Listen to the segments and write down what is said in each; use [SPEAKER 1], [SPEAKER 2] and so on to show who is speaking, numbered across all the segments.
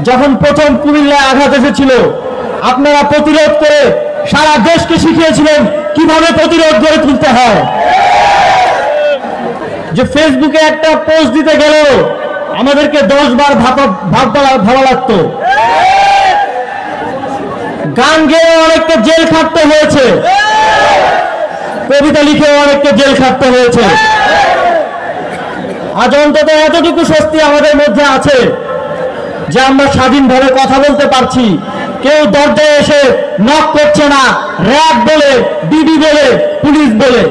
[SPEAKER 1] যখন প্রথম কুমিল্লায় আঘাত এসেছিল আপনারা প্রতিরোধ করে সারা দেশকে শিখিয়েছিলেন কিভাবে প্রতিরোধ গড়ে তুলতে হয়। যে ফেসবুকে একটা পোস্ট দিতে গেল আমাদেরকে 10 বার ভাবা লাগতো, গান গেয়ে অনেককে জেল খাটতে হয়েছে, কবিতা লিখে অনেককে জেল খাটতে হয়েছে। আজ অন্তত এতটুকু স্বস্তি আমাদের মধ্যে আছে যে আমরা স্বাধীনভাবে কথা বলতে পারছি, কেউ দরজায় এসে নক করছে না, র‍্যাব বলে, ডিবি বলে, পুলিশ বলে।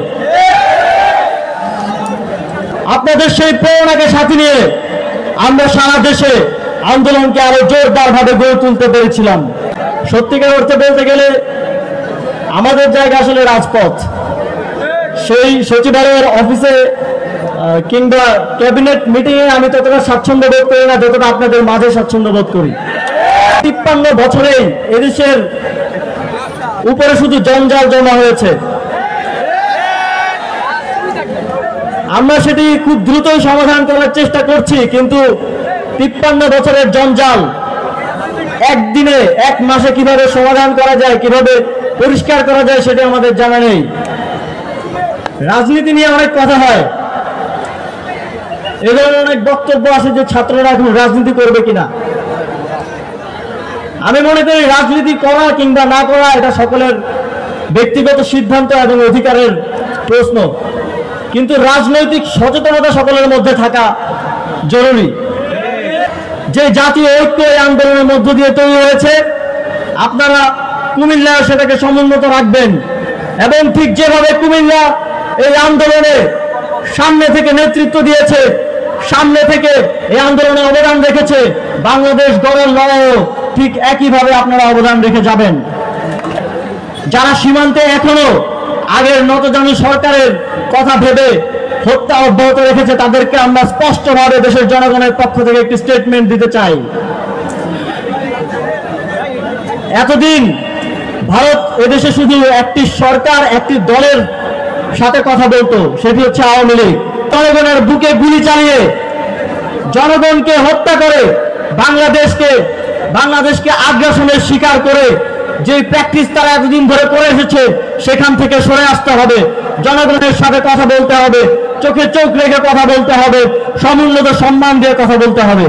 [SPEAKER 1] আপনাদের সেই প্রেরণাকে সাথে নিয়ে আমরা সারা দেশে আন্দোলনকে আরো জোরদার ভাবে গড়ে তুলতে পেরেছিলাম। সত্যিকার অর্থে বলতে গেলে আমাদের জায়গা আসলে রাজপথ। সেই সচিবালয়ের অফিসে কিংবা ক্যাবিনেট মিটিং এ আমি ততটা স্বাচ্ছন্দ্য বোধ করি না যতটা আপনাদের মাঝে স্বাচ্ছন্দ্য বোধ করি। 53 বছরেই এদেশের উপরে শুধু জঞ্জাল জমা হয়েছে। আমরা সেটি খুব দ্রুতই সমাধান করার চেষ্টা করছি, কিন্তু 53 বছরের জঞ্জাল একদিনে, এক মাসে কিভাবে সমাধান করা যায়, কিভাবে পরিষ্কার করা যায় সেটা আমাদের জানা নেই। রাজনীতি নিয়ে অনেক কথা হয়, এ ধরনের অনেক বক্তব্য আছে যে ছাত্ররা এখন রাজনীতি করবে কিনা। আমি মনে করি রাজনীতি করা কিংবা না করা এটা সকলের ব্যক্তিগত সিদ্ধান্ত এবং অধিকারের প্রশ্ন, কিন্তু রাজনৈতিক সচেতনতা সকলের মধ্যে থাকা জরুরি। যে জাতীয় ঐক্য এই আন্দোলনের মধ্য দিয়ে তৈরি হয়েছে, আপনারা কুমিল্লায় সেটাকে সমুন্নত রাখবেন এবং ঠিক যেভাবে কুমিল্লা এই আন্দোলনে সামনে থেকে নেতৃত্ব দিয়েছে, সামনে থেকে এই আন্দোলনে অবদান রেখেছে, বাংলাদেশ গড়ার লড়াইও ঠিক একইভাবে আপনারা অবদান রেখে যাবেন। যারা সীমান্তে এখনো আগের নতজানু সরকারের কথা ভেবে হত্যা অব্যাহত রেখেছে, তাদেরকে আমরা স্পষ্টভাবে দেশের জনগণের পক্ষ থেকে একটি স্টেটমেন্ট দিতে চাই। এতদিন ভারত এদেশে শুধু একটি সরকার, একটি দলের সাথে কথা বলতো, সেটি হচ্ছে আওয়ামী লীগ। জনগণের বুকে গুলি চালিয়ে জনগণকে হত্যা করে বাংলাদেশকে আগ্রাসনের শিকার করে যে প্র্যাকটিস তারা এতদিন ধরে করে এসেছে, সেখান থেকে সরে আসতে হবে। জনগণের সাথে কথা বলতে হবে, চোখে চোখ রেখে কথা বলতে হবে, সমুন্নত সম্মান দিয়ে কথা বলতে হবে।